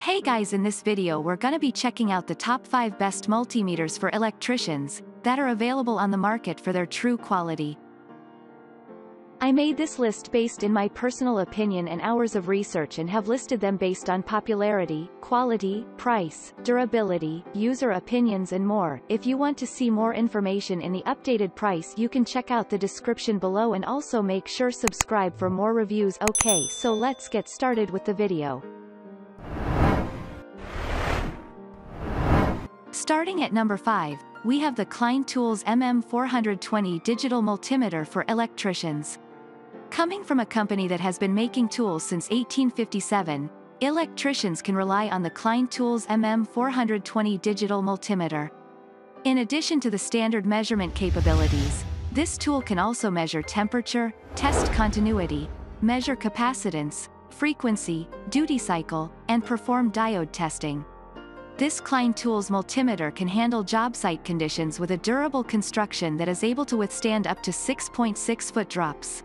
Hey guys, in this video we're gonna be checking out the top 5 best multimeters for electricians that are available on the market for their true quality. I made this list based in my personal opinion and hours of research and have listed them based on popularity, quality, price, durability, user opinions and more. If you want to see more information in the updated price, you can check out the description below and also make sure subscribe for more reviews. Okay, so let's get started with the video. Starting at number 5, we have the Klein Tools MM420 digital multimeter for electricians. Coming from a company that has been making tools since 1857, electricians can rely on the Klein Tools MM420 digital multimeter. In addition to the standard measurement capabilities, this tool can also measure temperature, test continuity, measure capacitance, frequency, duty cycle, and perform diode testing. This Klein Tools multimeter can handle job site conditions with a durable construction that is able to withstand up to 6.6-foot drops.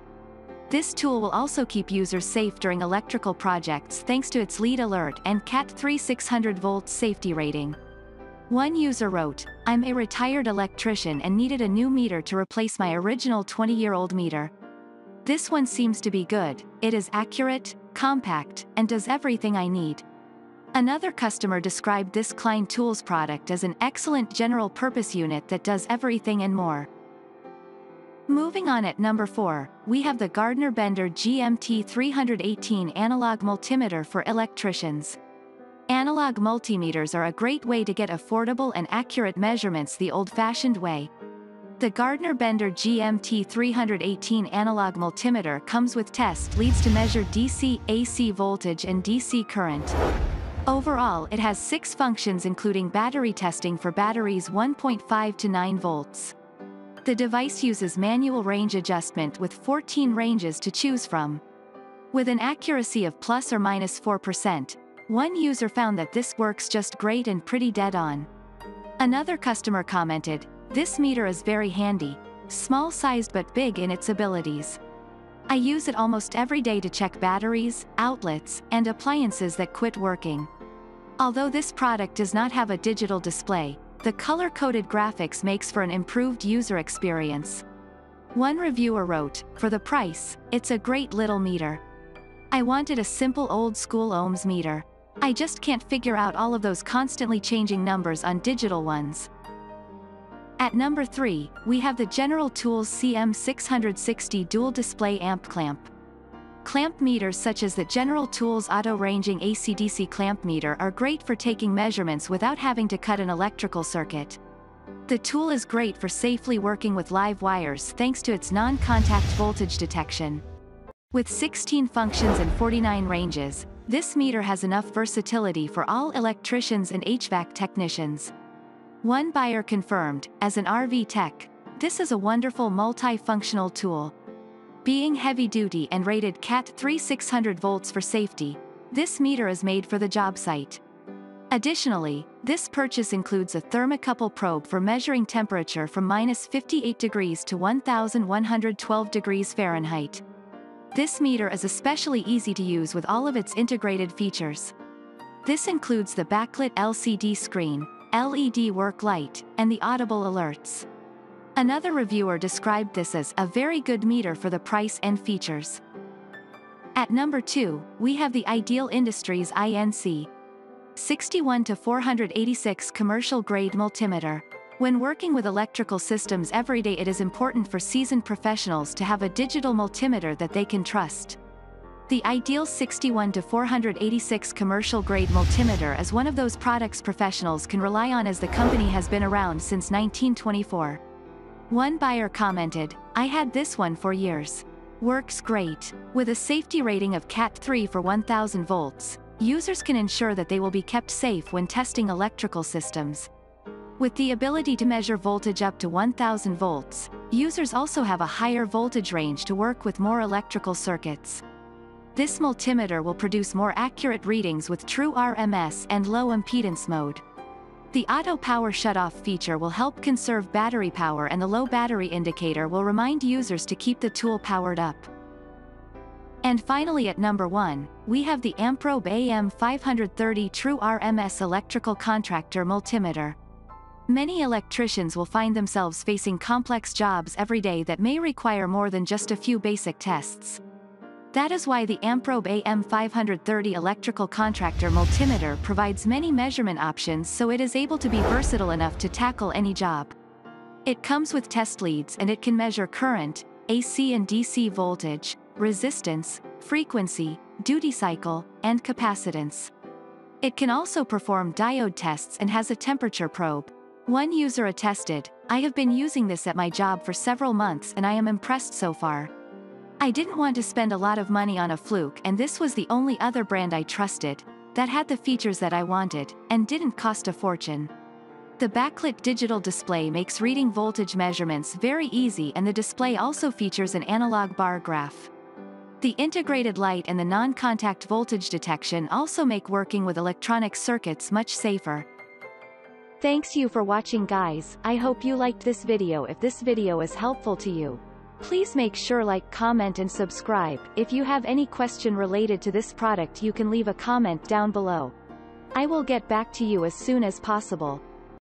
This tool will also keep users safe during electrical projects thanks to its lead alert and Cat3 600-volt safety rating. One user wrote, "I'm a retired electrician and needed a new meter to replace my original 20-year-old meter. This one seems to be good, it is accurate, compact, and does everything I need." Another customer described this Klein Tools product as an excellent general-purpose unit that does everything and more. Moving on at number 4, we have the Gardner Bender GMT 318 analog multimeter for electricians. Analog multimeters are a great way to get affordable and accurate measurements the old-fashioned way. The Gardner Bender GMT 318 analog multimeter comes with test leads to measure DC, AC voltage and DC current. Overall, it has 6 functions including battery testing for batteries 1.5 to 9 volts. The device uses manual range adjustment with 14 ranges to choose from. With an accuracy of plus or minus 4%, one user found that this works just great and pretty dead on. Another customer commented, "This meter is very handy, small-sized but big in its abilities. I use it almost every day to check batteries, outlets, and appliances that quit working." Although this product does not have a digital display, the color-coded graphics makes for an improved user experience. One reviewer wrote, "For the price, it's a great little meter. I wanted a simple old-school ohms meter. I just can't figure out all of those constantly changing numbers on digital ones." At number 3, we have the General Tools CM660 dual display amp clamp. Clamp meters such as the General Tools auto-ranging AC/DC clamp meter are great for taking measurements without having to cut an electrical circuit. The tool is great for safely working with live wires thanks to its non-contact voltage detection. With 16 functions and 49 ranges, this meter has enough versatility for all electricians and HVAC technicians. One buyer confirmed, "As an RV tech, this is a wonderful multi-functional tool. Being heavy-duty and rated Cat3 600 volts for safety, this meter is made for the job site." Additionally, this purchase includes a thermocouple probe for measuring temperature from -58 degrees to 1112 degrees Fahrenheit. This meter is especially easy to use with all of its integrated features. This includes the backlit LCD screen, LED work light, and the audible alerts. Another reviewer described this as a very good meter for the price and features. At number 2, we have the Ideal Industries INC 61-486 commercial-grade multimeter. When working with electrical systems every day, it is important for seasoned professionals to have a digital multimeter that they can trust. The Ideal 61-486 commercial-grade multimeter is one of those products professionals can rely on as the company has been around since 1924. One buyer commented, "I had this one for years. Works great." With a safety rating of Cat3 for 1000 volts, users can ensure that they will be kept safe when testing electrical systems. With the ability to measure voltage up to 1000 volts, users also have a higher voltage range to work with more electrical circuits. This multimeter will produce more accurate readings with True-RMS and low impedance mode. The auto power shutoff feature will help conserve battery power, and the low battery indicator will remind users to keep the tool powered up. And finally at number 1, we have the Amprobe AM530 True-RMS Electrical Contractor Multimeter. Many electricians will find themselves facing complex jobs every day that may require more than just a few basic tests. That is why the Amprobe AM530 Electrical Contractor Multimeter provides many measurement options, so it is able to be versatile enough to tackle any job. It comes with test leads and it can measure current, AC and DC voltage, resistance, frequency, duty cycle, and capacitance. It can also perform diode tests and has a temperature probe. One user attested, "I have been using this at my job for several months and I am impressed so far. I didn't want to spend a lot of money on a fluke, and this was the only other brand I trusted that had the features that I wanted, and didn't cost a fortune." The backlit digital display makes reading voltage measurements very easy, and the display also features an analog bar graph. The integrated light and the non-contact voltage detection also make working with electronic circuits much safer. Thanks you for watching, guys. I hope you liked this video. If this video is helpful to you, please make sure like, comment and subscribe. If you have any question related to this product, you can leave a comment down below. I will get back to you as soon as possible.